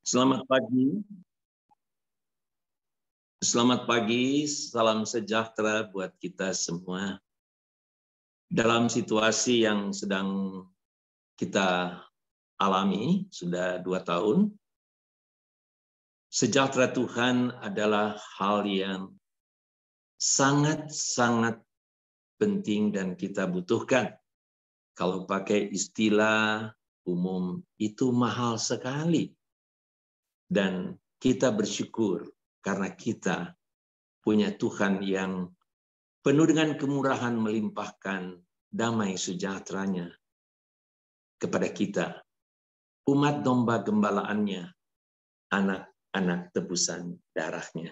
Selamat pagi. Selamat pagi, salam sejahtera buat kita semua. Dalam situasi yang sedang kita alami, sudah 2 tahun, sejahtera Tuhan adalah hal yang sangat-sangat penting dan kita butuhkan. Kalau pakai istilah umum, itu mahal sekali. Dan kita bersyukur karena kita punya Tuhan yang penuh dengan kemurahan melimpahkan damai sejahteranya kepada kita, umat domba gembalaannya, anak-anak tebusan darahnya.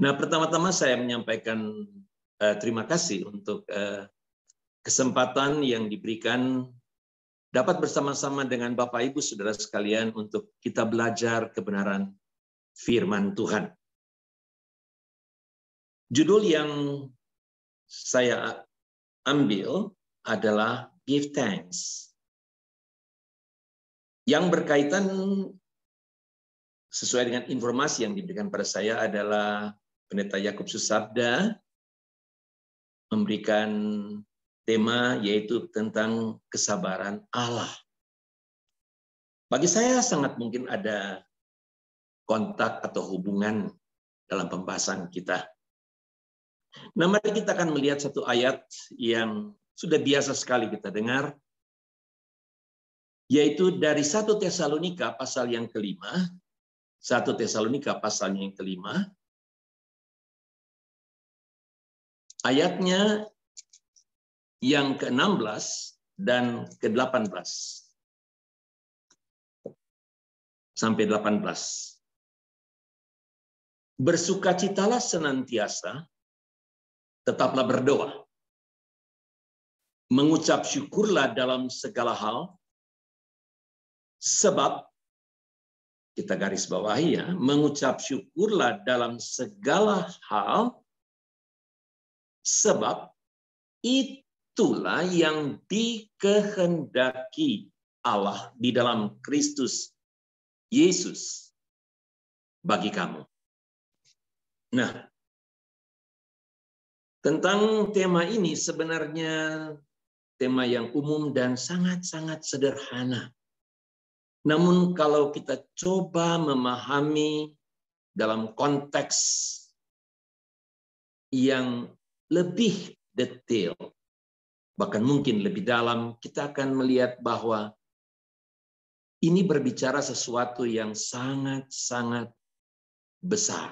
Nah, pertama-tama saya menyampaikan terima kasih untuk kesempatan yang diberikan dapat bersama-sama dengan Bapak Ibu Saudara sekalian untuk kita belajar kebenaran firman Tuhan. Judul yang saya ambil adalah Give Thanks. Yang berkaitan sesuai dengan informasi yang diberikan pada saya adalah Pendeta Yakub Susabda memberikan tema yaitu tentang kesabaran Allah. Bagi saya sangat mungkin ada kontak atau hubungan dalam pembahasan kita. Nah, mari kita akan melihat satu ayat yang sudah biasa sekali kita dengar, yaitu dari 1 Tesalonika pasal yang kelima, 1 Tesalonika pasalnya yang kelima, ayatnya yang ke-16 dan ke-18 sampai 18. Bersukacitalah senantiasa, tetaplah berdoa. Mengucap syukurlah dalam segala hal, sebab, kita garis bawahi ya, mengucap syukurlah dalam segala hal, sebab itulah yang dikehendaki Allah di dalam Kristus Yesus bagi kamu. Nah, tentang tema ini sebenarnya tema yang umum dan sangat-sangat sederhana. Namun kalau kita coba memahami dalam konteks yang lebih detail, bahkan mungkin lebih dalam, kita akan melihat bahwa ini berbicara sesuatu yang sangat-sangat besar,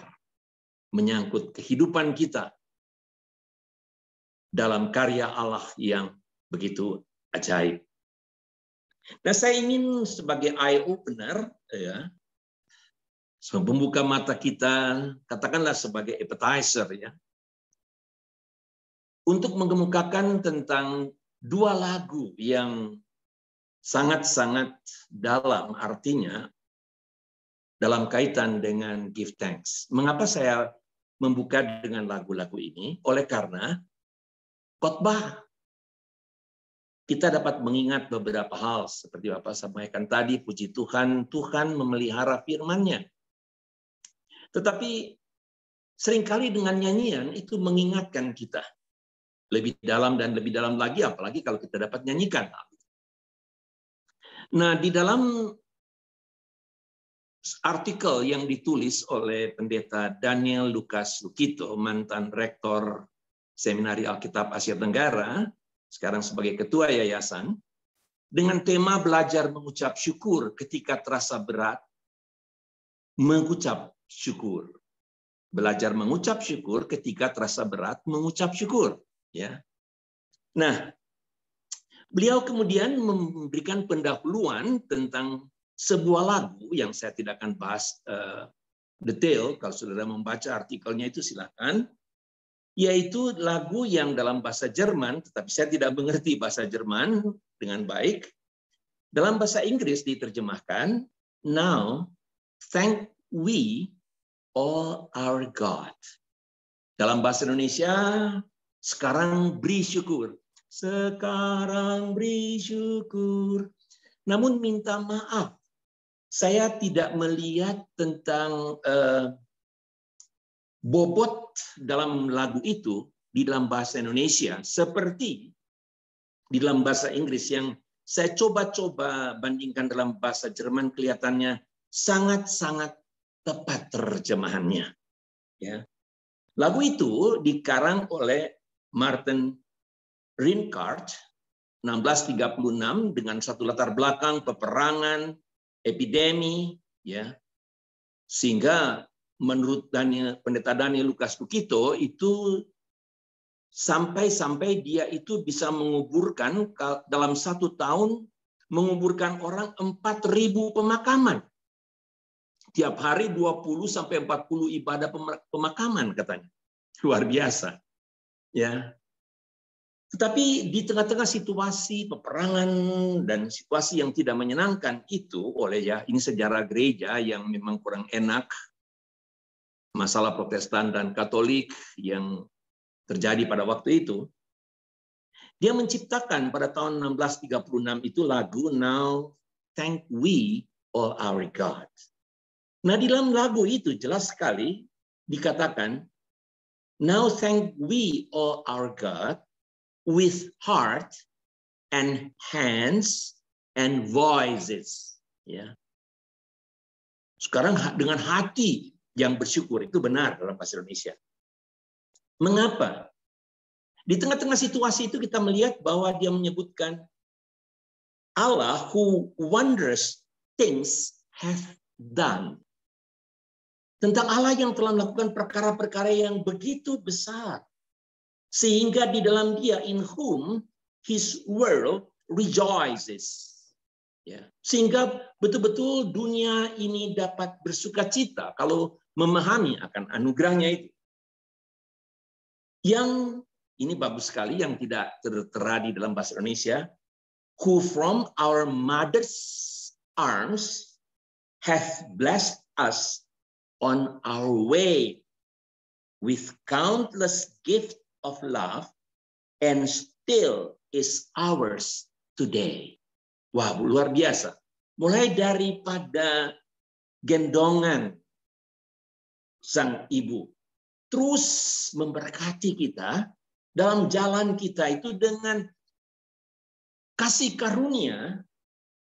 menyangkut kehidupan kita dalam karya Allah yang begitu ajaib. Nah, saya ingin sebagai eye opener, ya, pembuka mata kita, katakanlah sebagai appetizer, ya, untuk mengemukakan tentang 2 lagu yang sangat-sangat dalam artinya dalam kaitan dengan give thanks. Mengapa saya membuka dengan lagu-lagu ini? Oleh karena khotbah kita dapat mengingat beberapa hal seperti Bapak sampaikan tadi, puji Tuhan, Tuhan memelihara firman-Nya. Tetapi seringkali dengan nyanyian itu mengingatkan kita lebih dalam dan lebih dalam lagi, apalagi kalau kita dapat nyanyikan. Nah, di dalam artikel yang ditulis oleh Pendeta Daniel Lukas Lukito, mantan rektor Seminari Alkitab Asia Tenggara, sekarang sebagai ketua yayasan, dengan tema belajar mengucap syukur ketika terasa berat, mengucap syukur. Belajar mengucap syukur ketika terasa berat, mengucap syukur. Ya. Nah, beliau kemudian memberikan pendahuluan tentang sebuah lagu yang saya tidak akan bahas detail. Kalau saudara membaca artikelnya itu silakan. Yaitu lagu yang dalam bahasa Jerman, tetapi saya tidak mengerti bahasa Jerman dengan baik. Dalam bahasa Inggris diterjemahkan, Now thank we all our God. Dalam bahasa Indonesia, sekarang beri syukur. Sekarang beri syukur. Namun minta maaf saya tidak melihat tentang bobot dalam lagu itu di dalam bahasa Indonesia seperti di dalam bahasa Inggris yang saya coba-coba bandingkan dalam bahasa Jerman, kelihatannya sangat-sangat tepat terjemahannya. Ya. Lagu itu dikarang oleh Martin Rijkaard 1636 dengan satu latar belakang peperangan, epidemi, ya, sehingga menurut pendeta Daniel Lucas Bukito itu sampai dia itu bisa menguburkan dalam 1 tahun menguburkan orang 4.000 pemakaman. Tiap hari 20 sampai 40 ibadah pemakaman katanya. Luar biasa. Ya. Tetapi di tengah-tengah situasi peperangan dan situasi yang tidak menyenangkan itu ini sejarah gereja yang memang kurang enak, masalah Protestan dan Katolik yang terjadi pada waktu itu, dia menciptakan pada tahun 1636 itu lagu Now Thank We All Our God. Nah, di dalam lagu itu jelas sekali dikatakan, Now thank we all our God with heart and hands and voices. Ya. Sekarang dengan hati yang bersyukur, itu benar dalam bahasa Indonesia. Mengapa? Di tengah-tengah situasi itu kita melihat bahwa dia menyebutkan Allah who wondrous things have done. Tentang Allah yang telah melakukan perkara-perkara yang begitu besar. Sehingga di dalam dia, in whom his world rejoices. Ya. Sehingga betul-betul dunia ini dapat bersukacita kalau memahami akan anugerahnya itu. Yang ini bagus sekali, yang tidak tertera di dalam bahasa Indonesia. Who from our mother's arms hath blessed us on our way with countless gift of love and still is ours today. Wah, luar biasa. Mulai daripada gendongan sang ibu, terus memberkati kita dalam jalan kita itu dengan kasih karunia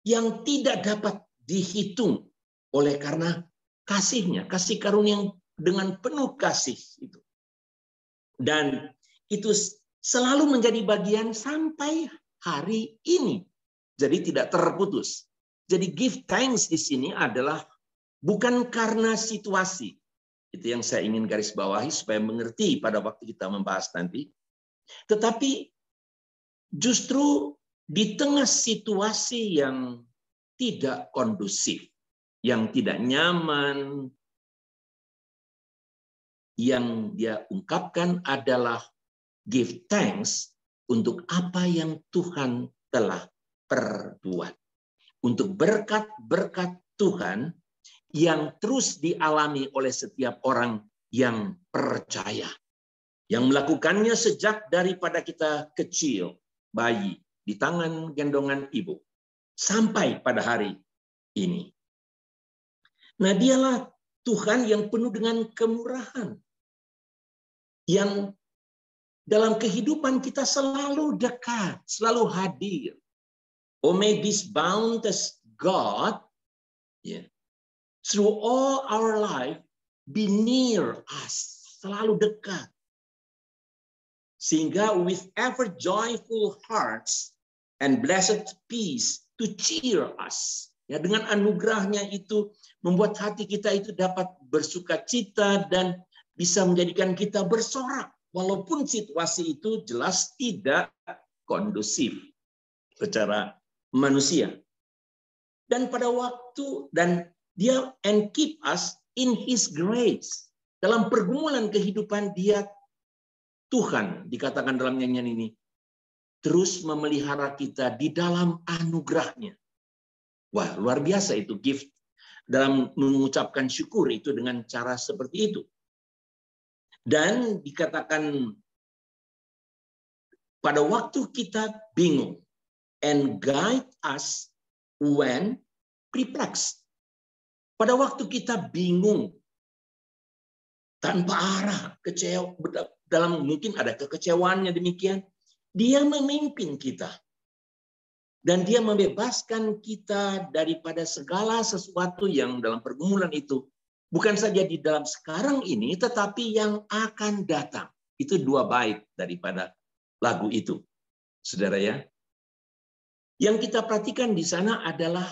yang tidak dapat dihitung oleh karena kasihnya, kasih karunia yang dengan penuh kasih itu. Dan itu selalu menjadi bagian sampai hari ini. Jadi tidak terputus. Jadi give thanks di sini adalah bukan karena situasi. Itu yang saya ingin garis bawahi supaya mengerti pada waktu kita membahas nanti. Tetapi justru di tengah situasi yang tidak kondusif, yang tidak nyaman, yang dia ungkapkan adalah give thanks untuk apa yang Tuhan telah perbuat. Untuk berkat-berkat Tuhan yang terus dialami oleh setiap orang yang percaya. Yang melakukannya sejak daripada kita kecil, bayi, di tangan gendongan ibu, sampai pada hari ini. Nah, dialah Tuhan yang penuh dengan kemurahan. Yang dalam kehidupan kita selalu dekat, selalu hadir. Oh, may this boundless God, through all our life, be near us, selalu dekat. Sehingga with ever joyful hearts and blessed peace to cheer us. Ya, dengan anugerahnya itu membuat hati kita itu dapat bersukacita dan bisa menjadikan kita bersorak. Walaupun situasi itu jelas tidak kondusif secara manusia. Dan pada waktu, dan dia and keep us in his grace. Dalam pergumulan kehidupan dia, Tuhan, dikatakan dalam nyanyian ini, terus memelihara kita di dalam anugerahnya. Wah, luar biasa itu gift. Dalam mengucapkan syukur itu dengan cara seperti itu. Dan dikatakan pada waktu kita bingung, and guide us when perplexed. Pada waktu kita bingung, tanpa arah, kecewa, dalam mungkin ada kekecewaannya demikian, dia memimpin kita. Dan dia membebaskan kita daripada segala sesuatu yang dalam pergumulan itu. Bukan saja di dalam sekarang ini, tetapi yang akan datang. Itu dua bait daripada lagu itu. Saudara ya. Yang kita perhatikan di sana adalah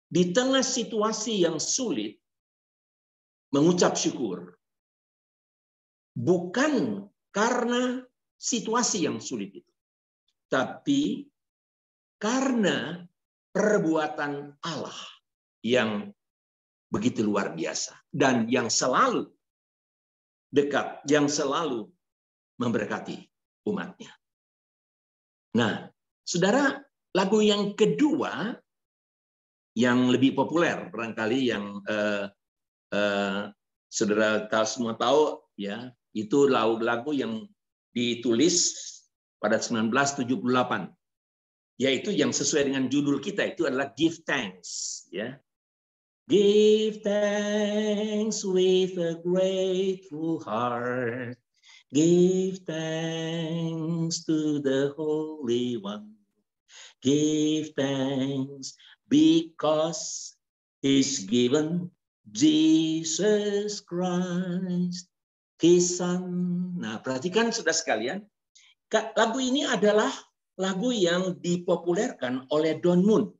di tengah situasi yang sulit, mengucap syukur. Bukan karena situasi yang sulit itu. Tapi karena perbuatan Allah yang begitu luar biasa dan yang selalu dekat, yang selalu memberkati umatnya. Nah, saudara, lagu yang kedua yang lebih populer, barangkali yang saudara semua tahu, ya, itu lagu-lagu yang ditulis pada 1978. Yaitu yang sesuai dengan judul kita itu adalah Give Thanks, ya. Give thanks with a grateful heart. Give thanks to the Holy One. Give thanks because He's given Jesus Christ, His Son. Nah, perhatikan saudara sekalian, lagu ini adalah lagu yang dipopulerkan oleh Don Moon.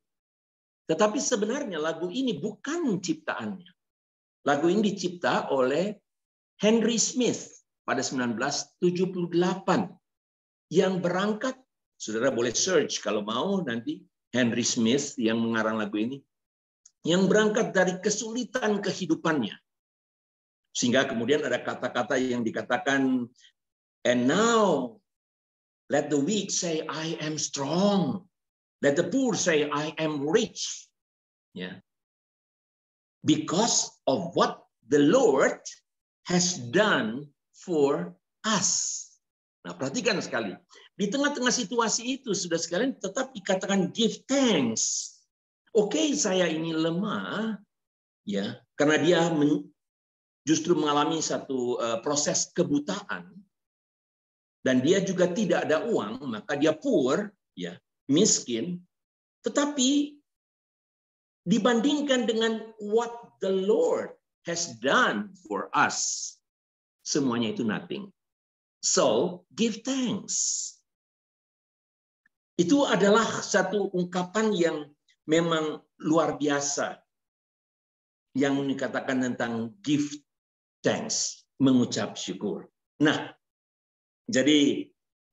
Tetapi sebenarnya lagu ini bukan ciptaannya. Lagu ini dicipta oleh Henry Smith pada 1978. Yang berangkat, saudara boleh search kalau mau nanti, Henry Smith yang mengarang lagu ini. Yang berangkat dari kesulitan kehidupannya. Sehingga kemudian ada kata-kata yang dikatakan, and now let the weak say, I am strong. Let the poor say, I am rich. Yeah. Because of what the Lord has done for us. Nah, perhatikan sekali. Di tengah-tengah situasi itu, sudah sekalian, tetap dikatakan give thanks. Oke, saya ini lemah, ya, karena dia justru mengalami satu proses kebutaan. Dan dia juga tidak ada uang, maka dia poor, ya, miskin. Tetapi dibandingkan dengan what the Lord has done for us, semuanya itu nothing. So, give thanks. Itu adalah satu ungkapan yang memang luar biasa. Yang dikatakan tentang give thanks, mengucap syukur. Nah, jadi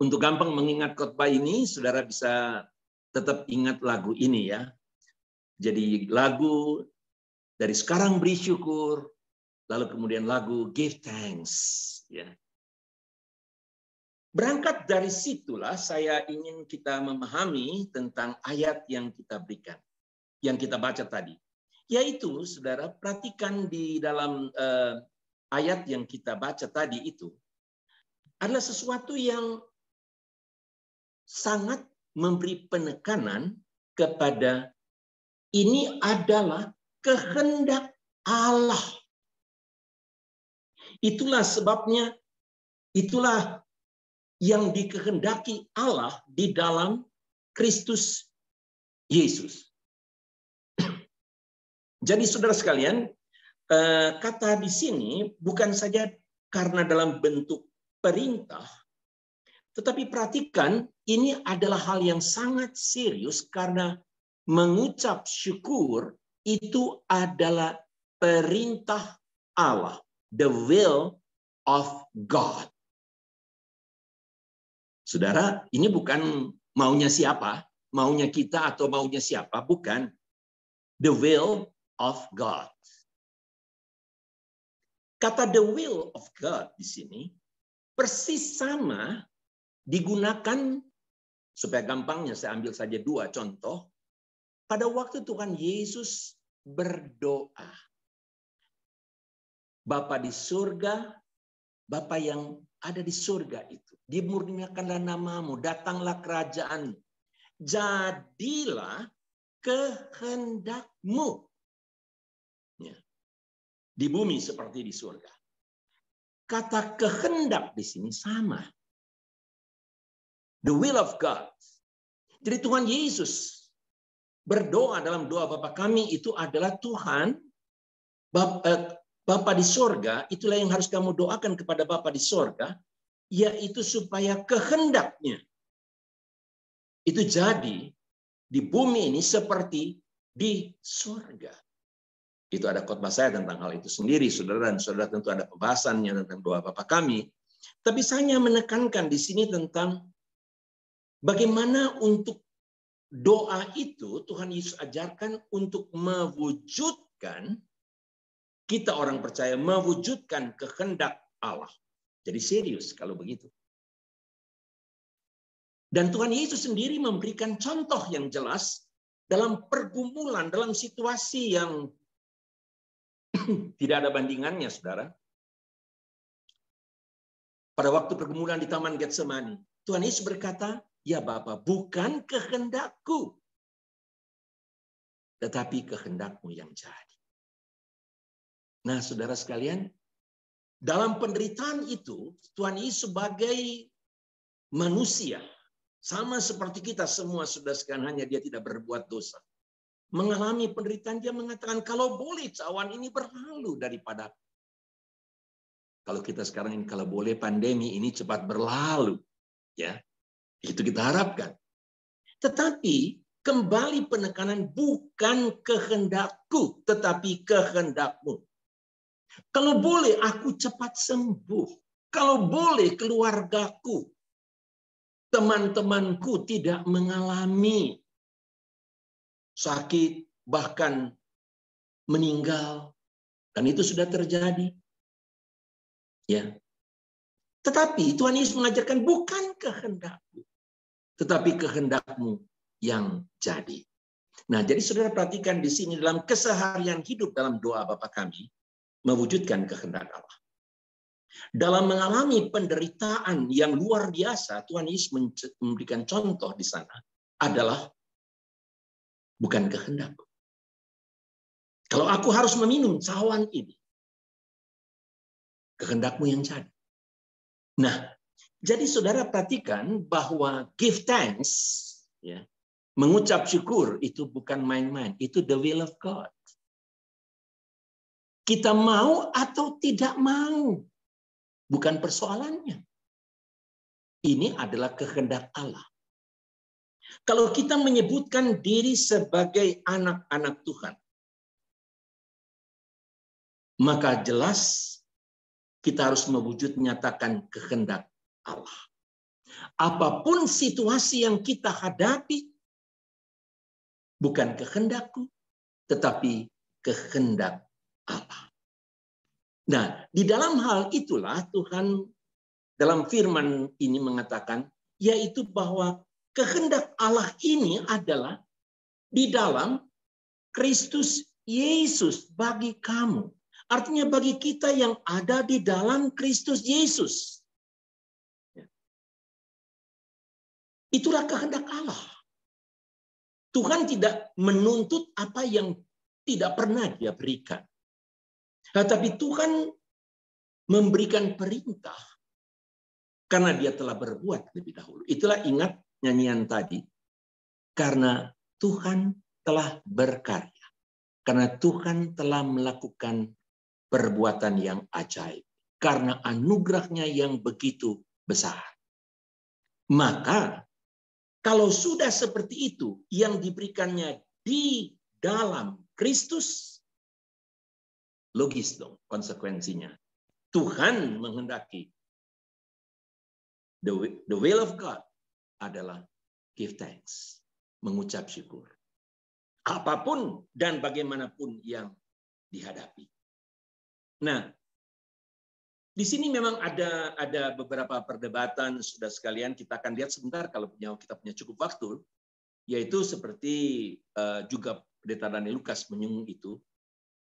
untuk gampang mengingat khotbah ini, saudara bisa tetap ingat lagu ini ya. Jadi lagu dari sekarang beri syukur, lalu kemudian lagu give thanks. Ya. Berangkat dari situlah saya ingin kita memahami tentang ayat yang kita berikan, yang kita baca tadi. Yaitu, saudara, perhatikan di dalam ayat yang kita baca tadi itu, adalah sesuatu yang sangat memberi penekanan kepada ini adalah kehendak Allah. Itulah sebabnya, itulah yang dikehendaki Allah di dalam Kristus Yesus. Jadi saudara sekalian, kata di sini bukan saja karena dalam bentuk perintah, tetapi perhatikan ini adalah hal yang sangat serius karena mengucap syukur itu adalah perintah Allah, the will of God. Saudara, ini bukan maunya siapa, maunya kita atau maunya siapa, bukan. The will of God. Kata the will of God di sini persis sama digunakan, supaya gampangnya saya ambil saja dua contoh. Pada waktu Tuhan Yesus berdoa, Bapa di surga, Bapa yang ada di surga itu, dimurniakanlah namamu, datanglah kerajaan, jadilah kehendakmu. di bumi seperti di surga. Kata kehendak di sini sama. The will of God. Jadi Tuhan Yesus berdoa dalam doa Bapa kami itu adalah Tuhan, Bapa di sorga, itulah yang harus kamu doakan kepada Bapa di sorga, yaitu supaya kehendaknya itu jadi di bumi ini seperti di surga. Itu ada khotbah saya tentang hal itu sendiri, saudara, dan saudara tentu ada pembahasannya tentang doa Bapa kami. Tapi saya menekankan di sini tentang bagaimana untuk doa itu Tuhan Yesus ajarkan untuk mewujudkan, kita orang percaya, mewujudkan kehendak Allah. Jadi serius kalau begitu. Dan Tuhan Yesus sendiri memberikan contoh yang jelas dalam pergumulan, dalam situasi yang tidak ada bandingannya, saudara. Pada waktu pergumulan di Taman Getsemani, Tuhan Yesus berkata, ya Bapa, bukan kehendakku, tetapi kehendakmu yang jadi. Nah, saudara sekalian, dalam penderitaan itu, Tuhan Yesus sebagai manusia, sama seperti kita semua, saudara sekalian, hanya dia tidak berbuat dosa. Mengalami penderitaan, dia mengatakan, kalau boleh cawan ini berlalu daripada. Kalau kita sekarang ini, kalau boleh pandemi ini cepat berlalu. Ya, itu kita harapkan. Tetapi kembali penekanan, bukan kehendakku, tetapi kehendakmu. Kalau boleh aku cepat sembuh. Kalau boleh keluargaku, teman-temanku tidak mengalami sakit, bahkan meninggal. Dan itu sudah terjadi. Ya. Tetapi Tuhan Yesus mengajarkan bukan kehendakmu, tetapi kehendakmu yang jadi. Nah, jadi saudara perhatikan di sini dalam keseharian hidup dalam doa Bapa kami, mewujudkan kehendak Allah. Dalam mengalami penderitaan yang luar biasa, Tuhan Yesus memberikan contoh di sana adalah bukan kehendakku. Kalau aku harus meminum cawan ini, kehendakmu yang jadi. Nah, jadi saudara perhatikan bahwa give thanks, ya, mengucap syukur itu bukan main-main, itu the will of God. Kita mau atau tidak mau, bukan persoalannya. Ini adalah kehendak Allah. Kalau kita menyebutkan diri sebagai anak-anak Tuhan, maka jelas kita harus mewujud menyatakan kehendak Allah. Apapun situasi yang kita hadapi, bukan kehendakku, tetapi kehendak Allah. Nah, di dalam hal itulah Tuhan dalam firman ini mengatakan, yaitu bahwa kehendak Allah ini adalah di dalam Kristus Yesus bagi kamu. Artinya bagi kita yang ada di dalam Kristus Yesus. Itulah kehendak Allah. Tuhan tidak menuntut apa yang tidak pernah Dia berikan. Tetapi Tuhan memberikan perintah karena Dia telah berbuat lebih dahulu. Itulah ingat nyanyian tadi. Karena Tuhan telah berkarya. Karena Tuhan telah melakukan perbuatan yang ajaib. Karena anugerahnya yang begitu besar. Maka kalau sudah seperti itu yang diberikannya di dalam Kristus, logis dong konsekuensinya. Tuhan menghendaki, the will of God adalah give thanks, mengucap syukur. Apapun dan bagaimanapun yang dihadapi. Nah, di sini memang ada beberapa perdebatan, sudah sekalian. Kita akan lihat sebentar kalau kita punya cukup waktu, yaitu seperti juga Pendeta Daniel Lukas menyinggung itu.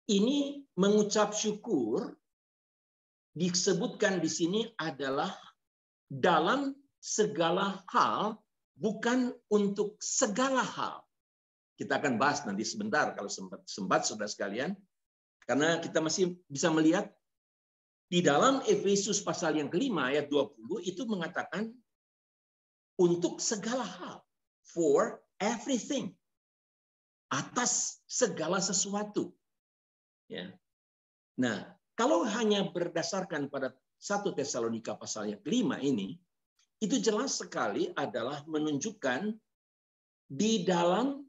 Ini mengucap syukur disebutkan di sini adalah dalam segala hal, bukan untuk segala hal. Kita akan bahas nanti sebentar kalau sempat saudara sekalian. Karena kita masih bisa melihat di dalam Efesus pasal yang kelima ayat 20 itu mengatakan untuk segala hal, for everything, atas segala sesuatu. Ya. Nah, kalau hanya berdasarkan pada 1 Tesalonika pasal yang kelima ini, itu jelas sekali adalah menunjukkan di dalam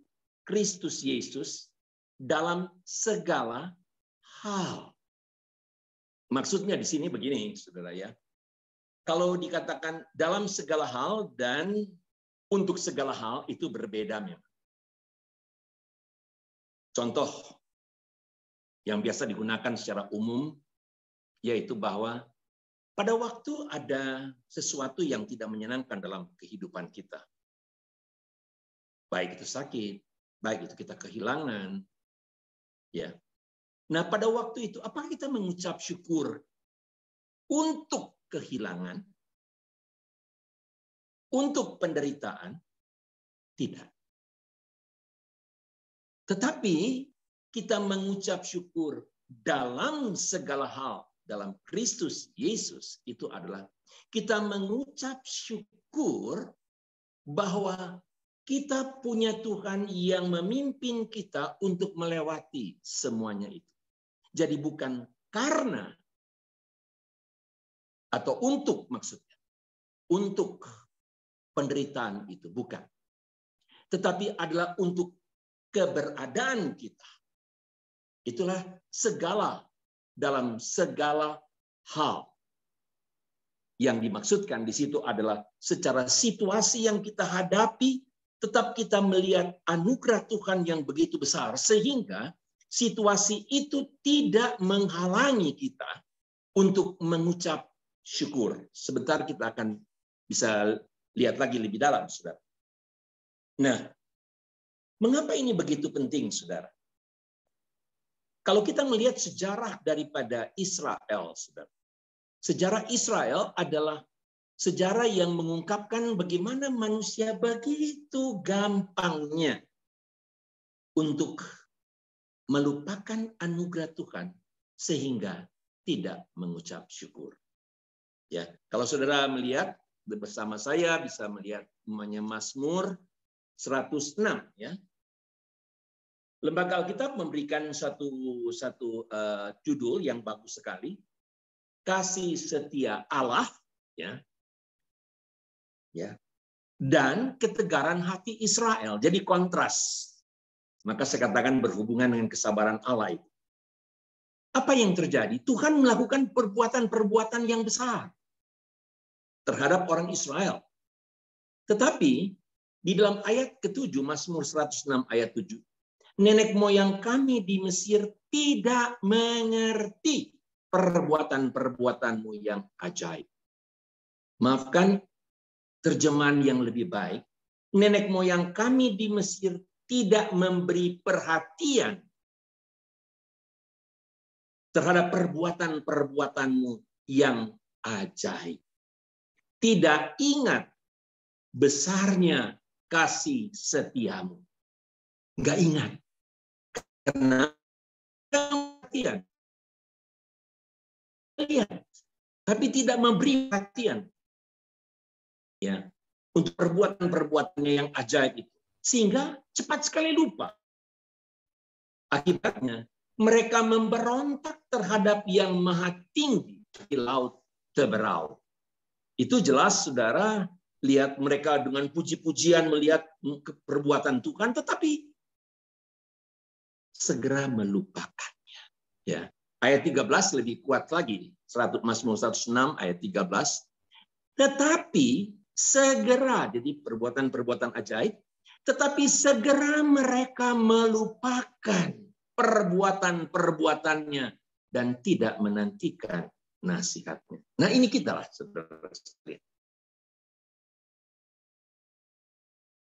Kristus Yesus dalam segala hal. Maksudnya di sini begini, saudara ya. Kalau dikatakan dalam segala hal dan untuk segala hal itu berbeda memang. Contoh yang biasa digunakan secara umum yaitu bahwa pada waktu ada sesuatu yang tidak menyenangkan dalam kehidupan kita. Baik itu sakit, baik itu kita kehilangan. Ya. Nah, pada waktu itu apakah kita mengucap syukur untuk kehilangan? Untuk penderitaan? Tidak. Tetapi kita mengucap syukur dalam segala hal dalam Kristus Yesus itu adalah kita mengucap syukur bahwa kita punya Tuhan yang memimpin kita untuk melewati semuanya itu. Jadi bukan karena atau untuk maksudnya, untuk penderitaan itu, bukan. Tetapi adalah untuk keberadaan kita. Itulah segala dalam segala hal. Yang dimaksudkan di situ adalah secara situasi yang kita hadapi, tetap kita melihat anugerah Tuhan yang begitu besar, sehingga situasi itu tidak menghalangi kita untuk mengucap syukur. Sebentar kita akan bisa lihat lagi lebih dalam, saudara. Nah, mengapa ini begitu penting, saudara? Kalau kita melihat sejarah daripada Israel, saudara. Sejarah Israel adalah sejarah yang mengungkapkan bagaimana manusia begitu gampangnya untuk melupakan anugerah Tuhan sehingga tidak mengucap syukur. Ya, kalau saudara melihat bersama saya bisa melihat namanya Mazmur 106 ya. Lembaga Alkitab memberikan satu judul yang bagus sekali. Kasih setia Allah ya. Ya. Dan ketegaran hati Israel. Jadi kontras. Maka saya katakan berhubungan dengan kesabaran Allah itu. Apa yang terjadi? Tuhan melakukan perbuatan-perbuatan yang besar terhadap orang Israel. Tetapi di dalam ayat ke-7, Mazmur 106 ayat 7, nenek moyang kami di Mesir tidak mengerti perbuatan-perbuatanmu yang ajaib. Maafkan terjemahan yang lebih baik. Nenek moyang kami di Mesir tidak memberi perhatian terhadap perbuatan-perbuatanmu yang ajaib. Tidak ingat besarnya kasih setiamu. Enggak ingat. Karena perhatian. Lihat, tapi tidak memberi perhatian. Ya, untuk perbuatan-perbuatannya yang ajaib itu. Sehingga cepat sekali lupa. Akibatnya, mereka memberontak terhadap yang maha tinggi di laut Teberau. Itu jelas, saudara, lihat mereka dengan puji-pujian melihat perbuatan Tuhan, tetapi segera melupakannya. Ya, ayat 13 lebih kuat lagi. Mazmur 106 ayat 13. Tetapi segera, jadi perbuatan-perbuatan ajaib, tetapi segera mereka melupakan perbuatan-perbuatannya dan tidak menantikan nasihatnya. Nah, ini kita lah, saudara sekalian.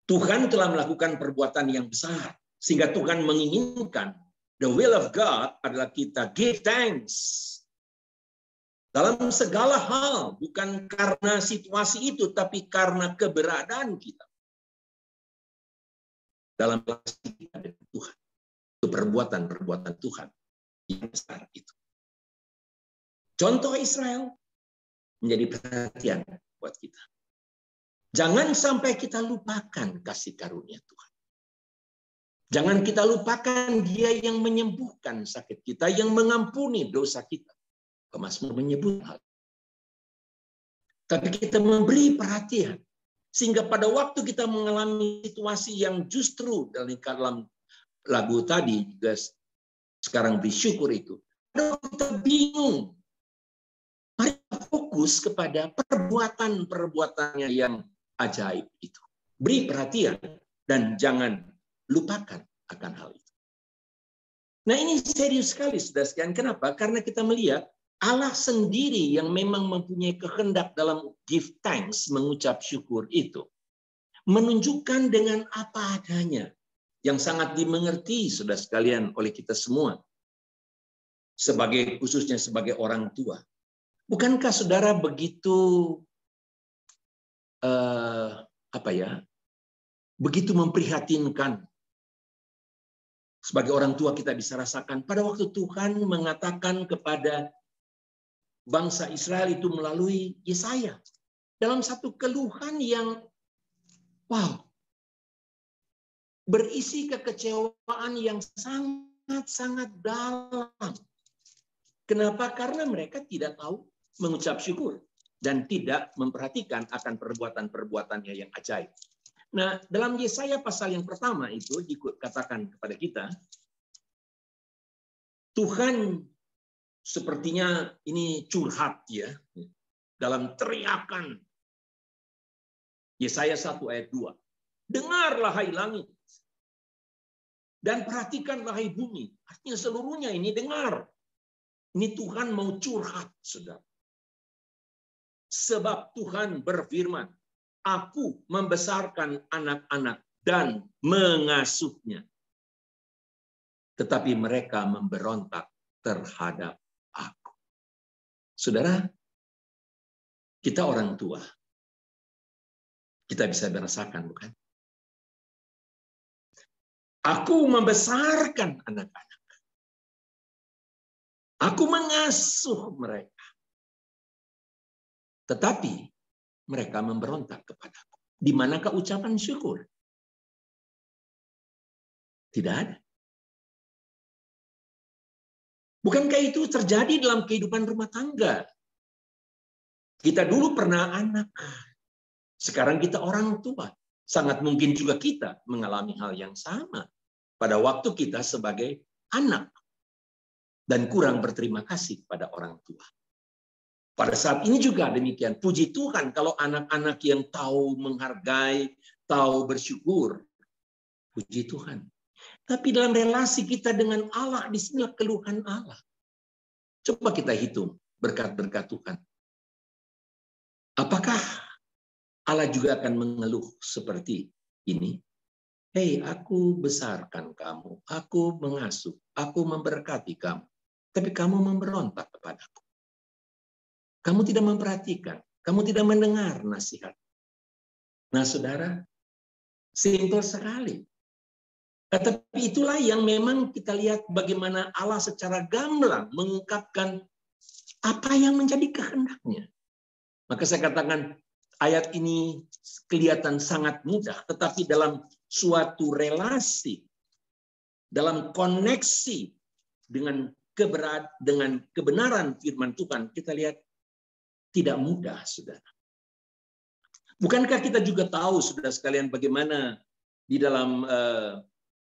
Tuhan telah melakukan perbuatan yang besar, sehingga Tuhan menginginkan the will of God adalah kita give thanks dalam segala hal, bukan karena situasi itu, tapi karena keberadaan kita dalam relasi kita dengan Tuhan. Itu perbuatan-perbuatan Tuhan yang besar itu. Contoh Israel menjadi perhatian buat kita. Jangan sampai kita lupakan kasih karunia Tuhan. Jangan kita lupakan Dia yang menyembuhkan sakit kita, yang mengampuni dosa kita. Mazmur menyebut hal. Tapi kita memberi perhatian. Sehingga pada waktu kita mengalami situasi yang justru dalam lagu tadi, juga sekarang bersyukur itu. Kalau kita bingung, mari fokus kepada perbuatan-perbuatannya yang ajaib itu. Beri perhatian dan jangan lupakan akan hal itu. Nah, ini serius sekali, saudara sekalian. Kenapa? Karena kita melihat Allah sendiri yang memang mempunyai kehendak dalam give thanks, mengucap syukur itu, menunjukkan dengan apa adanya, yang sangat dimengerti, saudara sekalian, oleh kita semua, khususnya sebagai orang tua. Bukankah saudara begitu begitu memprihatinkan? Sebagai orang tua kita bisa rasakan pada waktu Tuhan mengatakan kepada bangsa Israel itu melalui Yesaya dalam satu keluhan yang berisi kekecewaan yang sangat-sangat dalam. Kenapa? Karena mereka tidak tahu mengucap syukur dan tidak memperhatikan akan perbuatan-perbuatannya yang ajaib. Nah, dalam Yesaya pasal yang pertama itu dikatakan kepada kita, Tuhan sepertinya ini curhat ya, dalam teriakan. Yesaya 1 ayat 2. Dengarlah hai langit, dan perhatikanlah hai bumi. Artinya seluruhnya ini dengar. Ini Tuhan mau curhat, saudara. Sebab Tuhan berfirman, aku membesarkan anak-anak dan mengasuhnya. Tetapi mereka memberontak terhadap aku. Saudara, kita orang tua. Kita bisa merasakan, bukan? Aku membesarkan anak-anak. Aku mengasuh mereka. Tetapi mereka memberontak kepadaku. Di manakah ucapan syukur? Tidak ada. Bukankah itu terjadi dalam kehidupan rumah tangga? Kita dulu pernah anak. Sekarang kita orang tua. Sangat mungkin juga kita mengalami hal yang sama pada waktu kita sebagai anak. Dan kurang berterima kasih pada orang tua. Pada saat ini juga demikian. Puji Tuhan kalau anak-anak yang tahu menghargai, tahu bersyukur. Puji Tuhan. Tapi dalam relasi kita dengan Allah, di sinilah keluhan Allah. Coba kita hitung berkat-berkat Tuhan. Apakah Allah juga akan mengeluh seperti ini? Hei, aku besarkan kamu, aku mengasuh, aku memberkati kamu. Tapi kamu memberontak kepadaku. Kamu tidak memperhatikan, kamu tidak mendengar nasihat. Nah, saudara, simpel sekali. Tapi itulah yang memang kita lihat bagaimana Allah secara gamblang mengungkapkan apa yang menjadi kehendaknya. Maka saya katakan ayat ini kelihatan sangat mudah, tetapi dalam suatu relasi, dalam koneksi dengan kebenaran firman Tuhan, kita lihat tidak mudah, saudara. Bukankah kita juga tahu, saudara sekalian, bagaimana di dalam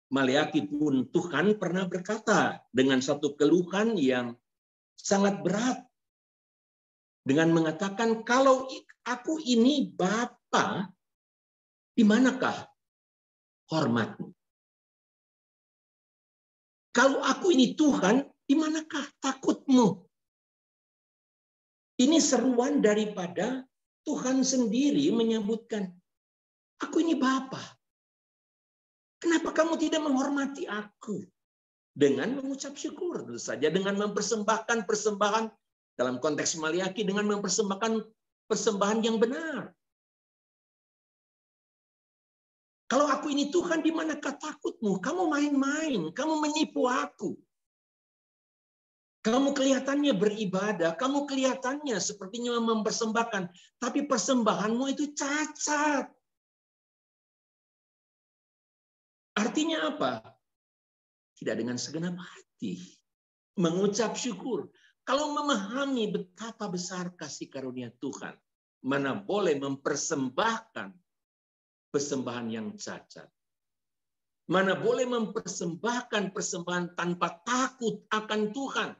Maleakhi pun Tuhan pernah berkata dengan satu keluhan yang sangat berat. Dengan mengatakan, kalau aku ini Bapa, di manakah hormatmu? Kalau aku ini Tuhan, di manakah takutmu? Ini seruan daripada Tuhan sendiri menyebutkan, aku ini Bapa. Kenapa kamu tidak menghormati aku? Dengan mengucap syukur, tentu saja. Dengan mempersembahkan persembahan, dalam konteks Maleakhi, dengan mempersembahkan persembahan yang benar. Kalau aku ini Tuhan, di manakah takutmu? Kamu main-main, kamu menipu aku. Kamu kelihatannya beribadah, kamu kelihatannya sepertinya mempersembahkan, tapi persembahanmu itu cacat. Artinya apa? Tidak dengan segenap hati. Mengucap syukur. Kalau memahami betapa besar kasih karunia Tuhan, mana boleh mempersembahkan persembahan yang cacat. Mana boleh mempersembahkan persembahan tanpa takut akan Tuhan.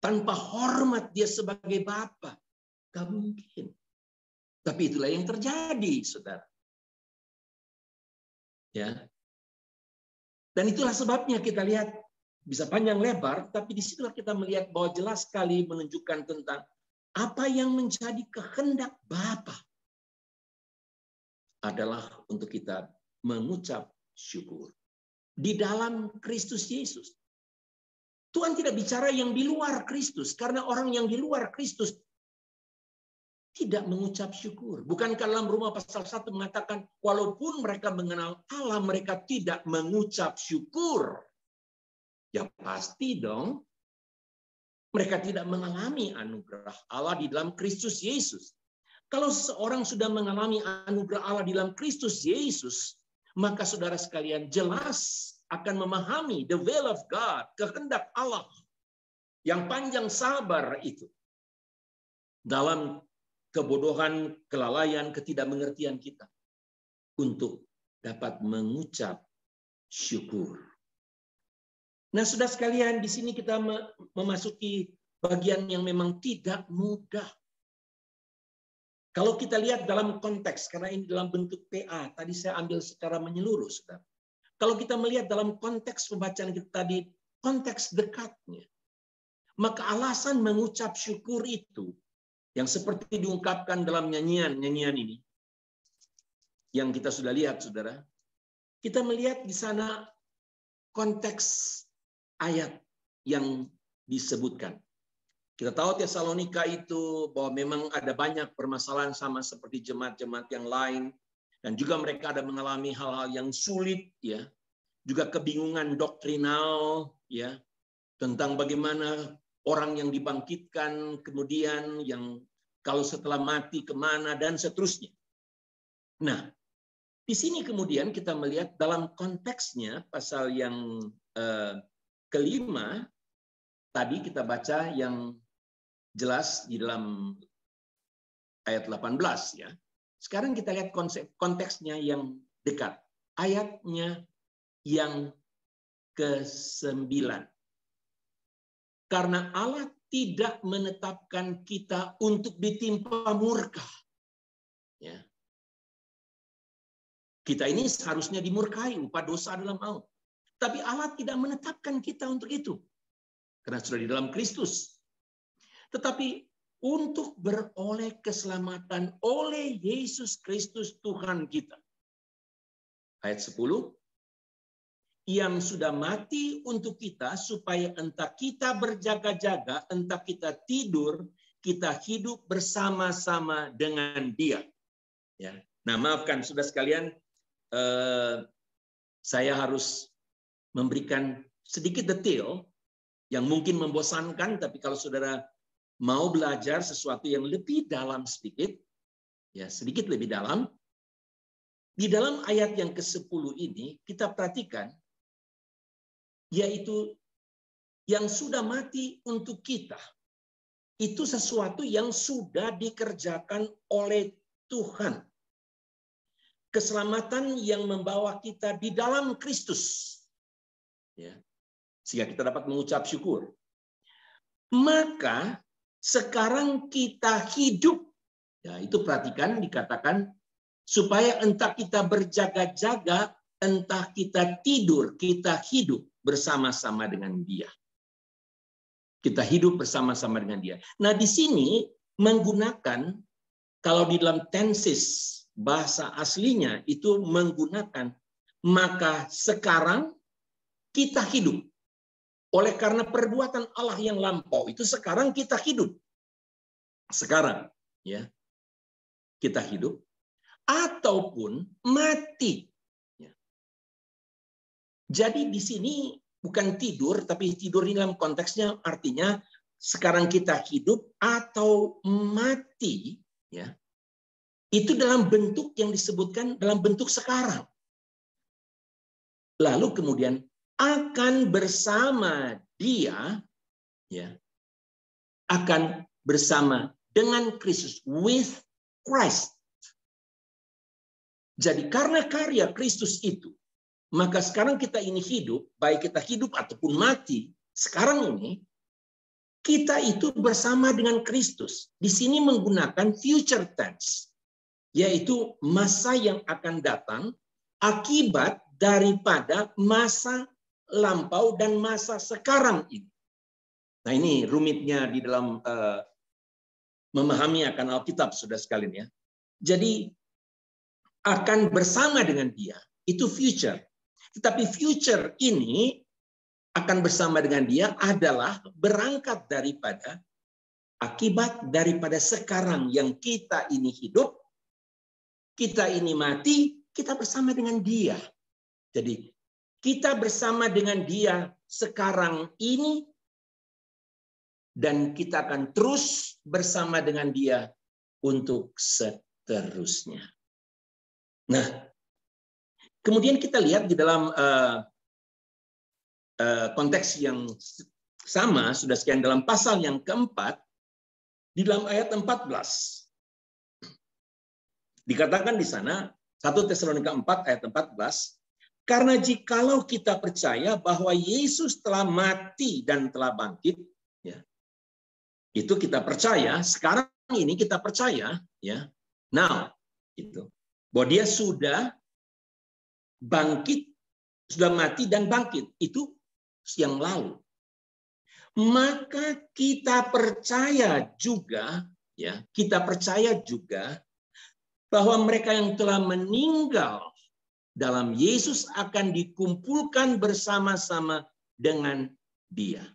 Tanpa hormat dia sebagai Bapa. Gak mungkin. Tapi itulah yang terjadi, saudara. Ya. Dan itulah sebabnya kita lihat, bisa panjang lebar, tapi disitulah kita melihat bahwa jelas sekali menunjukkan tentang apa yang menjadi kehendak Bapa adalah untuk kita mengucap syukur. Di dalam Kristus Yesus. Tuhan tidak bicara yang di luar Kristus, karena orang yang di luar Kristus tidak mengucap syukur. Bukankah dalam Roma pasal 1 mengatakan, walaupun mereka mengenal Allah, mereka tidak mengucap syukur. Ya pasti dong. Mereka tidak mengalami anugerah Allah di dalam Kristus Yesus. Kalau seseorang sudah mengalami anugerah Allah di dalam Kristus Yesus, maka saudara sekalian jelas akan memahami the will of God, kehendak Allah yang panjang sabar itu. Dalam kebodohan, kelalaian, ketidakmengertian kita untuk dapat mengucap syukur. Nah, saudara sekalian, di sini kita memasuki bagian yang memang tidak mudah. Kalau kita lihat dalam konteks, karena ini dalam bentuk PA, tadi saya ambil secara menyeluruh, saudara. Kalau kita melihat dalam konteks pembacaan kita tadi, konteks dekatnya, maka alasan mengucap syukur itu, yang seperti diungkapkan dalam nyanyian ini, yang kita sudah lihat, saudara, kita melihat di sana konteks ayat yang disebutkan. Kita tahu Tesalonika itu bahwa memang ada banyak permasalahan sama seperti jemaat-jemaat yang lain, dan juga mereka ada mengalami hal-hal yang sulit, ya, juga kebingungan doktrinal, ya, tentang bagaimana orang yang dibangkitkan kemudian yang kalau setelah mati kemana dan seterusnya. Nah, di sini kemudian kita melihat dalam konteksnya pasal yang kelima tadi kita baca yang jelas di dalam ayat 18 ya. Sekarang kita lihat konteksnya yang dekat. Ayatnya yang ke-9. Karena Allah tidak menetapkan kita untuk ditimpa murka. Ya. Kita ini seharusnya dimurkai, upah dosa adalah maut. Tapi Allah tidak menetapkan kita untuk itu. Karena sudah di dalam Kristus. Tetapi untuk beroleh keselamatan oleh Yesus Kristus Tuhan kita. Ayat 10. Yang sudah mati untuk kita supaya entah kita berjaga-jaga, entah kita tidur, kita hidup bersama-sama dengan Dia. Ya. Nah, maafkan saudara sekalian, saya harus memberikan sedikit detail yang mungkin membosankan, tapi kalau saudara mau belajar sesuatu yang lebih dalam sedikit, ya sedikit lebih dalam, di dalam ayat yang ke-10 ini kita perhatikan, yaitu yang sudah mati untuk kita. Itu sesuatu yang sudah dikerjakan oleh Tuhan. Keselamatan yang membawa kita di dalam Kristus. Ya. Sehingga kita dapat mengucap syukur. Maka sekarang kita hidup. Ya, itu perhatikan dikatakan supaya entah kita berjaga-jaga, entah kita tidur, kita hidup bersama-sama dengan Dia. Kita hidup bersama-sama dengan Dia. Nah, di sini menggunakan, kalau di dalam tenses bahasa aslinya itu menggunakan maka sekarang kita hidup. Oleh karena perbuatan Allah yang lampau itu sekarang kita hidup. Sekarang, ya. Kita hidup ataupun mati. Jadi di sini bukan tidur, tapi tidur ini dalam konteksnya artinya sekarang kita hidup atau mati, ya. Itu dalam bentuk yang disebutkan dalam bentuk sekarang. Lalu kemudian akan bersama dia, ya, akan bersama dengan Kristus, with Christ. Jadi karena karya Kristus itu, maka sekarang kita ini hidup, baik kita hidup ataupun mati, sekarang ini kita itu bersama dengan Kristus. Di sini menggunakan future tense, yaitu masa yang akan datang akibat daripada masa lampau dan masa sekarang ini. Nah, ini rumitnya di dalam memahami akan Alkitab, saudara sekalian, ya. Jadi akan bersama dengan dia itu future. Tetapi future ini akan bersama dengan dia adalah berangkat daripada akibat daripada sekarang yang kita ini hidup, kita ini mati, kita bersama dengan dia. Jadi kita bersama dengan dia sekarang ini dan kita akan terus bersama dengan dia untuk seterusnya. Nah, kemudian kita lihat di dalam konteks yang sama, sudah sekian dalam pasal yang keempat, di dalam ayat 14. Dikatakan di sana, 1 Tesalonika 4 ayat 14, karena jikalau kita percaya bahwa Yesus telah mati dan telah bangkit, ya, itu kita percaya, sekarang ini kita percaya, ya, now, itu, bahwa dia sudah bangkit, sudah mati dan bangkit, itu yang lalu. Maka kita percaya juga, ya, kita percaya juga bahwa mereka yang telah meninggal dalam Yesus akan dikumpulkan bersama-sama dengan dia.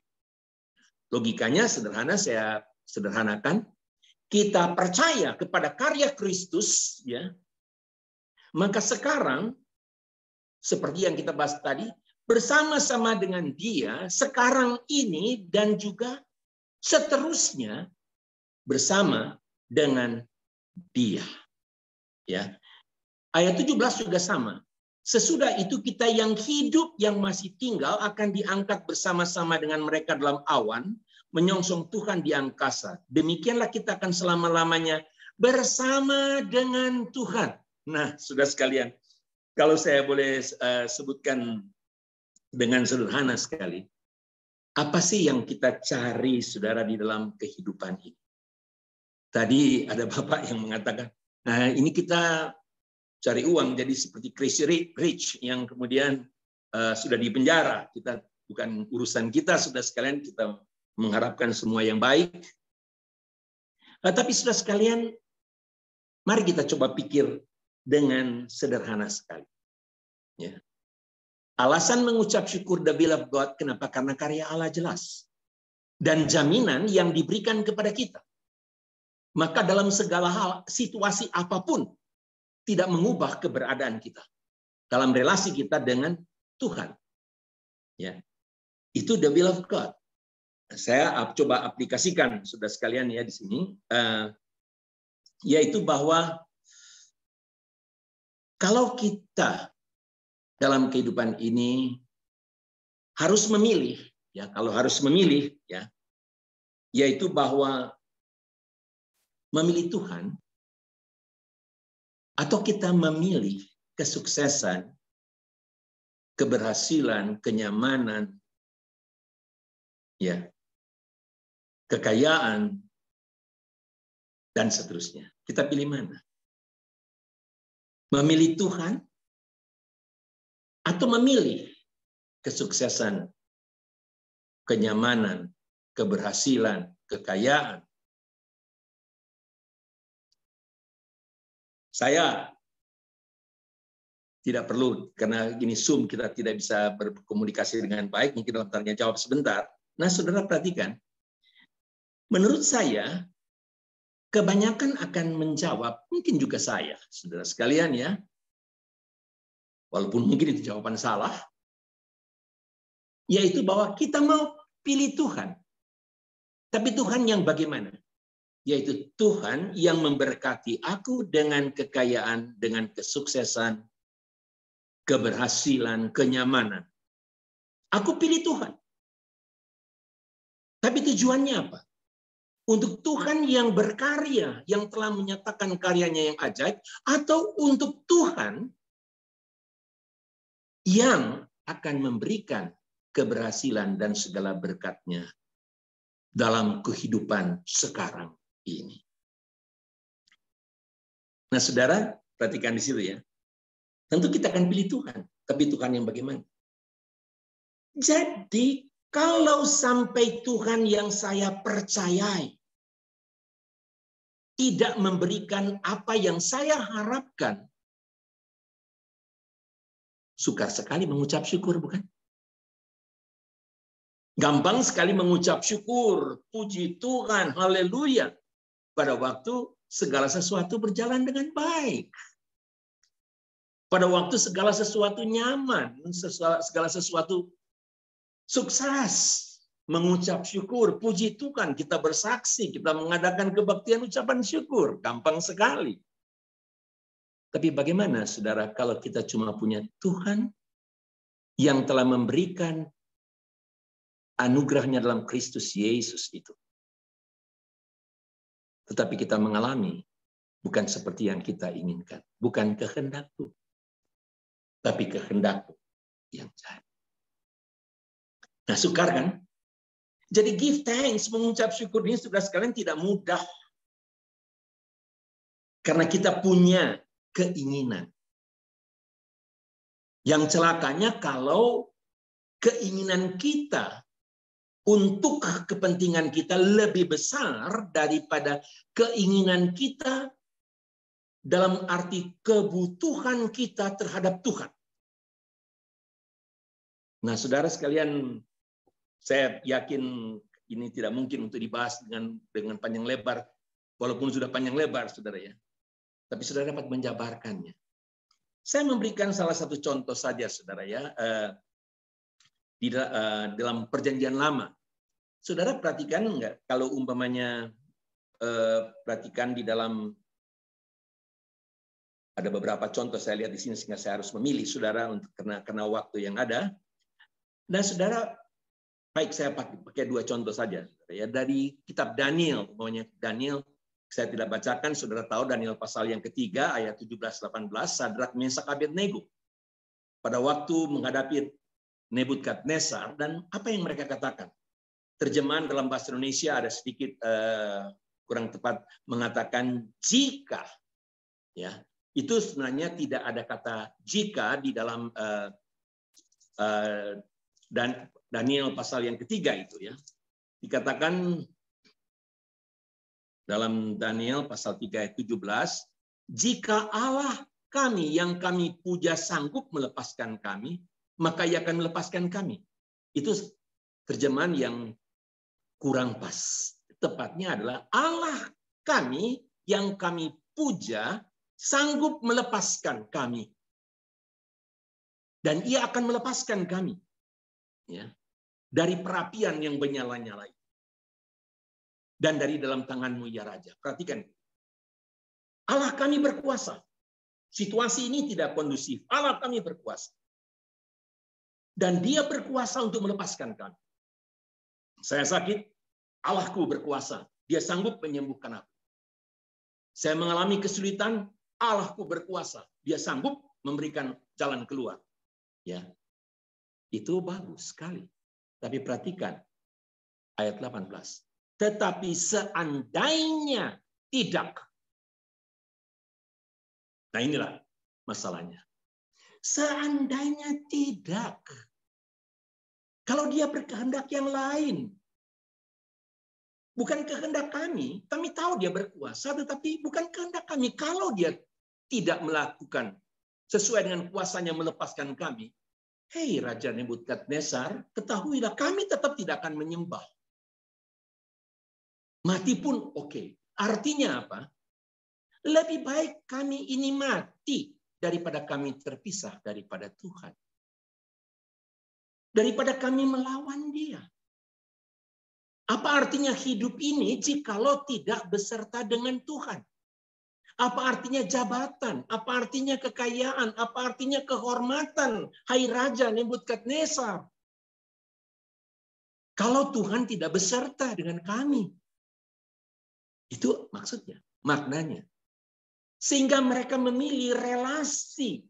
Logikanya sederhana, saya sederhanakan. Kita percaya kepada karya Kristus, ya. Maka sekarang, seperti yang kita bahas tadi, bersama-sama dengan dia sekarang ini dan juga seterusnya bersama dengan dia. Ya. Ayat 17 juga sama. Sesudah itu kita yang hidup yang masih tinggal akan diangkat bersama-sama dengan mereka dalam awan, menyongsong Tuhan di angkasa. Demikianlah kita akan selama-lamanya bersama dengan Tuhan. Nah, saudara sekalian, kalau saya boleh sebutkan dengan sederhana sekali, apa sih yang kita cari, saudara, di dalam kehidupan ini? Tadi ada Bapak yang mengatakan, nah ini kita cari uang jadi seperti crazy rich yang kemudian sudah di penjara. Kita bukan urusan kita, saudara sekalian, kita mengharapkan semua yang baik. Tapi saudara sekalian, mari kita coba pikir dengan sederhana sekali. Ya. Alasan mengucap syukur the will of God, kenapa? Karena karya Allah jelas. Dan jaminan yang diberikan kepada kita. Maka dalam segala hal, situasi apapun, tidak mengubah keberadaan kita. Dalam relasi kita dengan Tuhan. Ya. Itu the will of God. Saya coba aplikasikan, saudara sekalian, ya di sini. Yaitu bahwa kalau kita dalam kehidupan ini harus memilih, ya, kalau harus memilih, ya, yaitu bahwa memilih Tuhan atau kita memilih kesuksesan, keberhasilan, kenyamanan, ya, kekayaan, dan seterusnya. Kita pilih mana? Memilih Tuhan atau memilih kesuksesan, kenyamanan, keberhasilan, kekayaan. Saya tidak perlu, karena gini Zoom kita tidak bisa berkomunikasi dengan baik, mungkin dalam tanya jawab sebentar. Nah, saudara perhatikan, menurut saya, kebanyakan akan menjawab, mungkin juga saya, saudara sekalian, ya, walaupun mungkin itu jawaban salah, Yaitu bahwa kita mau pilih Tuhan. Tapi Tuhan yang bagaimana? Yaitu Tuhan yang memberkati aku dengan kekayaan, dengan kesuksesan, keberhasilan, kenyamanan. Aku pilih Tuhan. Tapi tujuannya apa? Untuk Tuhan yang berkarya, yang telah menyatakan karyanya yang ajaib, atau untuk Tuhan yang akan memberikan keberhasilan dan segala berkatnya dalam kehidupan sekarang ini. Nah, saudara, perhatikan di situ ya. Tentu kita akan pilih Tuhan, tapi Tuhan yang bagaimana? Jadi, kalau sampai Tuhan yang saya percayai tidak memberikan apa yang saya harapkan, sukar sekali mengucap syukur, bukan? Gampang sekali mengucap syukur, puji Tuhan, haleluya. Pada waktu segala sesuatu berjalan dengan baik. Pada waktu segala sesuatu nyaman, segala sesuatu sukses. Mengucap syukur, puji Tuhan, kita bersaksi, kita mengadakan kebaktian ucapan syukur. Gampang sekali. Tapi bagaimana, saudara, kalau kita cuma punya Tuhan yang telah memberikan anugerahnya dalam Kristus Yesus itu. Tetapi kita mengalami bukan seperti yang kita inginkan. Bukan kehendakku, tapi kehendakku yang jadi. Nah, sukar kan? Jadi give thanks, mengucap syukur ini sudah sekalian tidak mudah. Karena kita punya keinginan. Yang celakanya kalau keinginan kita untuk kepentingan kita lebih besar daripada keinginan kita dalam arti kebutuhan kita terhadap Tuhan. Nah, saudara sekalian, saya yakin ini tidak mungkin untuk dibahas dengan panjang lebar, walaupun sudah panjang lebar, saudara ya. Tapi saudara dapat menjabarkannya. Saya memberikan salah satu contoh saja, saudara ya, di dalam Perjanjian Lama. Saudara perhatikan enggak kalau umpamanya perhatikan di dalam ada beberapa contoh saya lihat di sini sehingga saya harus memilih, saudara, untuk karena waktu yang ada. Nah, saudara, baik saya pakai dua contoh saja, saudara, ya, dari kitab Daniel, umpamanya Daniel. Saya tidak bacakan, saudara tahu Daniel pasal yang ketiga ayat 17-18, Sadrak, Mesak, Abednego pada waktu menghadapi Nebukadnezar, dan apa yang mereka katakan? Terjemahan dalam bahasa Indonesia ada sedikit kurang tepat mengatakan jika, ya, itu sebenarnya tidak ada kata jika di dalam dan Daniel pasal yang ketiga itu ya. Dikatakan dalam Daniel pasal 3 ayat 17, jika Allah kami yang kami puja sanggup melepaskan kami, maka Ia akan melepaskan kami. Itu terjemahan yang kurang pas. Tepatnya adalah Allah kami yang kami puja sanggup melepaskan kami. Dan Ia akan melepaskan kami. Ya, dari perapian yang menyala-nyala. Dan dari dalam tanganmu ya Raja. Perhatikan. Allah kami berkuasa. Situasi ini tidak kondusif. Allah kami berkuasa. Dan Dia berkuasa untuk melepaskan kami. Saya sakit, Allahku berkuasa. Dia sanggup menyembuhkan aku. Saya mengalami kesulitan, Allahku berkuasa. Dia sanggup memberikan jalan keluar. Ya, itu bagus sekali. Tapi perhatikan ayat 18. Tetapi seandainya tidak. Nah, inilah masalahnya. Seandainya tidak. Kalau Dia berkehendak yang lain. Bukan kehendak kami. Kami tahu Dia berkuasa, tetapi bukan kehendak kami. Kalau Dia tidak melakukan sesuai dengan kuasanya melepaskan kami, hei Raja Nebukadnezar, ketahuilah kami tetap tidak akan menyembah. Mati pun oke. Artinya apa? Lebih baik kami ini mati daripada kami terpisah daripada Tuhan. daripada kami melawan dia. Apa artinya hidup ini jikalau tidak beserta dengan Tuhan? Apa artinya jabatan? Apa artinya kekayaan? Apa artinya kehormatan? Hai Raja Nebukadnezar. Kalau Tuhan tidak beserta dengan kami. Itu maksudnya, maknanya. Sehingga mereka memilih relasi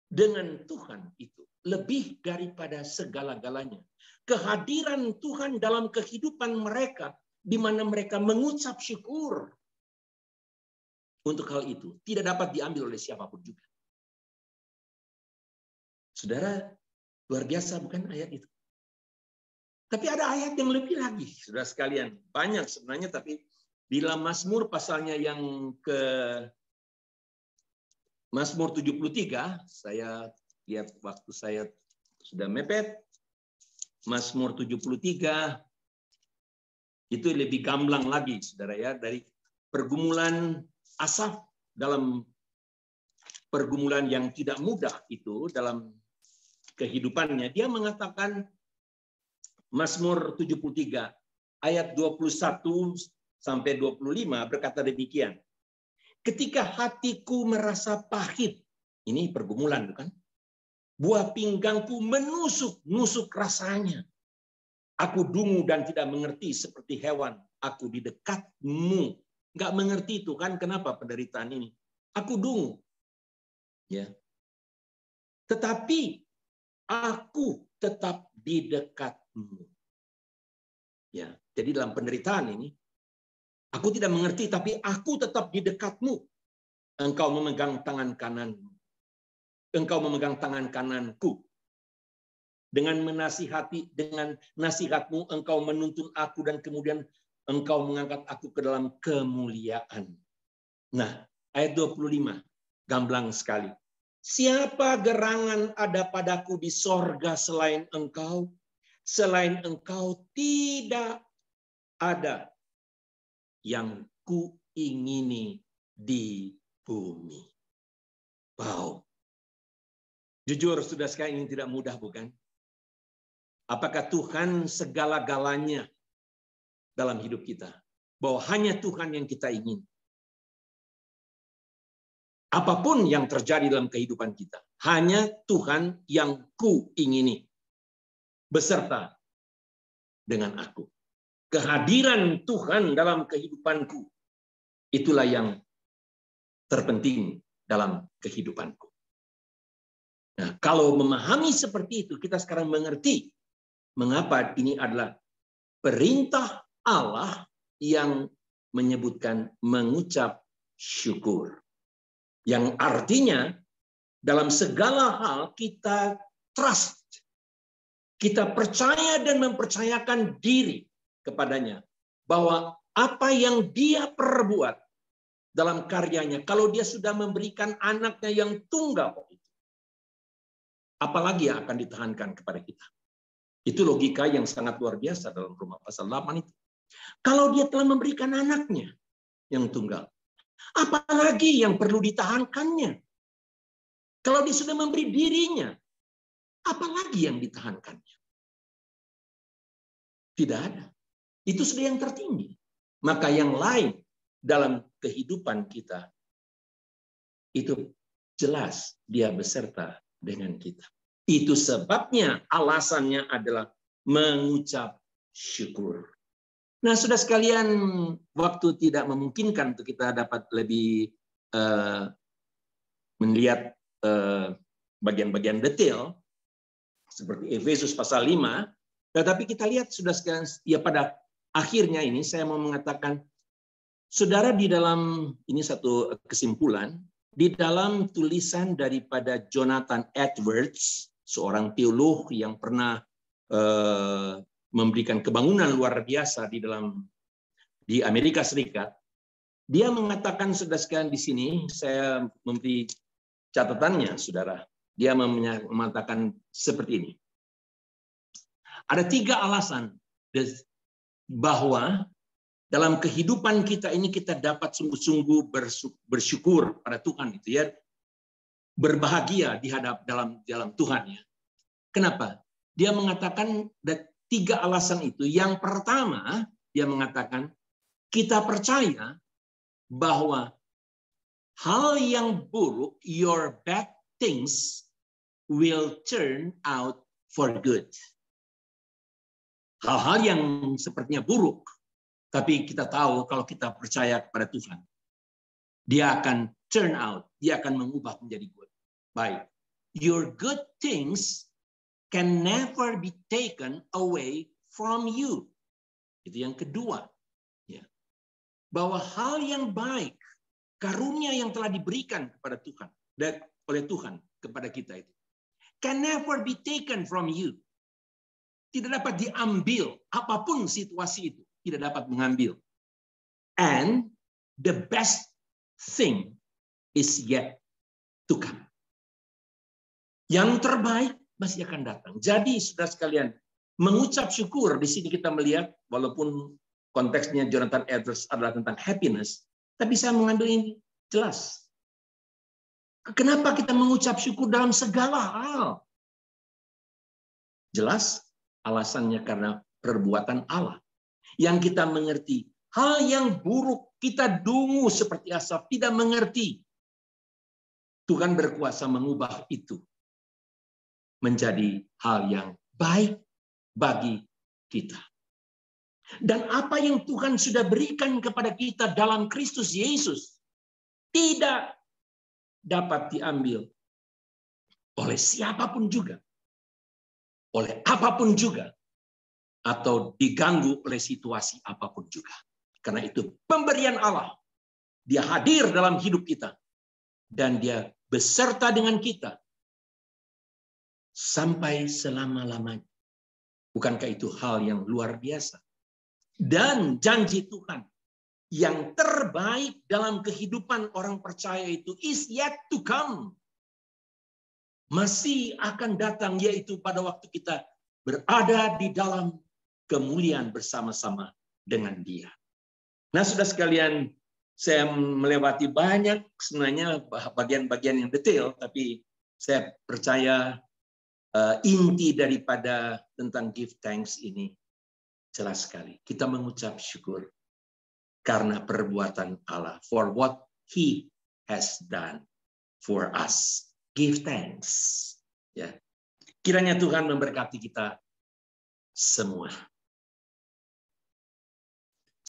dengan Tuhan itu lebih daripada segala-galanya. Kehadiran Tuhan dalam kehidupan mereka, di mana mereka mengucap syukur untuk hal itu, tidak dapat diambil oleh siapapun juga. Saudara, luar biasa bukan ayat itu? Tapi ada ayat yang lebih lagi, saudara sekalian. Banyak sebenarnya, tapi di dalam Mazmur pasalnya yang ke Mazmur 73, saya lihat waktu saya sudah mepet. Mazmur 73 itu lebih gamblang lagi, saudara ya, dari pergumulan Asaf dalam pergumulan yang tidak mudah itu dalam kehidupannya. Dia mengatakan Mazmur 73 ayat 21 sampai 25 berkata demikian. Ketika hatiku merasa pahit, ini pergumulan bukan? Buah pinggangku menusuk-nusuk rasanya. Aku dungu dan tidak mengerti seperti hewan. Aku di dekatmu. Nggak mengerti itu kan kenapa penderitaan ini. Aku dungu. Ya. Tetapi aku tetap di dekatmu. Ya. Jadi dalam penderitaan ini, aku tidak mengerti, tapi aku tetap di dekatmu. Engkau memegang tangan kananmu. Engkau memegang tangan kananku. Dengan menasihati, dengan nasihatmu, engkau menuntun aku dan kemudian engkau mengangkat aku ke dalam kemuliaan. Nah, ayat 25, gamblang sekali. Siapa gerangan ada padaku di sorga selain engkau? Selain engkau tidak ada yang kuingini di bumi. Wow. Jujur, sudah sekali ini tidak mudah, bukan? Apakah Tuhan segala-galanya dalam hidup kita? Bahwa hanya Tuhan yang kita ingin. Apapun yang terjadi dalam kehidupan kita, hanya Tuhan yang kuingini. Beserta dengan aku. Kehadiran Tuhan dalam kehidupanku, itulah yang terpenting dalam kehidupanku. Nah, kalau memahami seperti itu, kita sekarang mengerti mengapa ini adalah perintah Allah yang menyebutkan mengucap syukur. Yang artinya dalam segala hal kita trust. Kita percaya dan mempercayakan diri kepadanya. Bahwa apa yang dia perbuat dalam karyanya, kalau dia sudah memberikan anaknya yang tunggal, apalagi yang akan ditahankan kepada kita. Itu logika yang sangat luar biasa dalam Roma pasal 8 itu. Kalau dia telah memberikan anaknya yang tunggal, apalagi yang perlu ditahankannya? Kalau dia sudah memberi dirinya, apalagi yang ditahankannya? Tidak ada. Itu sudah yang tertinggi. Maka yang lain dalam kehidupan kita, itu jelas dia beserta dengan kita. Itu sebabnya alasannya adalah mengucap syukur. Nah, sudah sekalian, waktu tidak memungkinkan untuk kita dapat lebih melihat bagian-bagian detail seperti Efesus pasal 5, tetapi kita lihat sudah sekalian, ya pada akhirnya ini saya mau mengatakan, saudara, di dalam ini satu kesimpulan, di dalam tulisan daripada Jonathan Edwards, seorang teolog yang pernah memberikan kebangunan luar biasa di Amerika Serikat, dia mengatakan, sudah sekalian, di sini saya memberi catatannya, saudara. Dia mengatakan seperti ini. Ada 3 alasan bahwa dalam kehidupan kita ini kita dapat sungguh-sungguh bersyukur pada Tuhan, gitu ya. Berbahagia dalam Tuhan, ya. Kenapa? Dia mengatakan ada 3 alasan itu. Yang pertama, dia mengatakan kita percaya bahwa hal yang buruk, your bad things, will turn out for good. Hal-hal yang sepertinya buruk, tapi kita tahu kalau kita percaya kepada Tuhan, dia akan turn out, dia akan mengubah menjadi good. Baik. Your good things can never be taken away from you. Itu yang kedua. Ya. Bahwa hal yang baik, karunia yang telah diberikan kepada Tuhan, dan oleh Tuhan kepada kita itu, can never be taken from you. Tidak dapat diambil, apapun situasi itu, tidak dapat mengambil. And the best thing is yet to come. Yang terbaik masih akan datang. Jadi, saudara sekalian, mengucap syukur di sini kita melihat, walaupun konteksnya Jonathan Edwards adalah tentang happiness, tapi saya mengambil ini jelas. Kenapa kita mengucap syukur dalam segala hal? Jelas, alasannya karena perbuatan Allah. Yang kita mengerti, hal yang buruk kita dungu seperti Asaf, tidak mengerti. Tuhan berkuasa mengubah itu menjadi hal yang baik bagi kita. Dan apa yang Tuhan sudah berikan kepada kita dalam Kristus Yesus tidak dapat diambil oleh siapapun juga, oleh apapun juga, atau diganggu oleh situasi apapun juga. Karena itu pemberian Allah. Dia hadir dalam hidup kita. Dan dia beserta dengan kita sampai selama-lamanya. Bukankah itu hal yang luar biasa? Dan janji Tuhan yang terbaik dalam kehidupan orang percaya itu is yet to come. Masih akan datang, yaitu pada waktu kita berada di dalam kemuliaan bersama-sama dengan Dia. Nah, saudara sekalian, saya melewati banyak sebenarnya bagian-bagian yang detail, tapi saya percaya inti daripada tentang give thanks ini jelas sekali. Kita mengucap syukur karena perbuatan Allah, for what He has done for us. Give thanks. Ya. Kiranya Tuhan memberkati kita semua.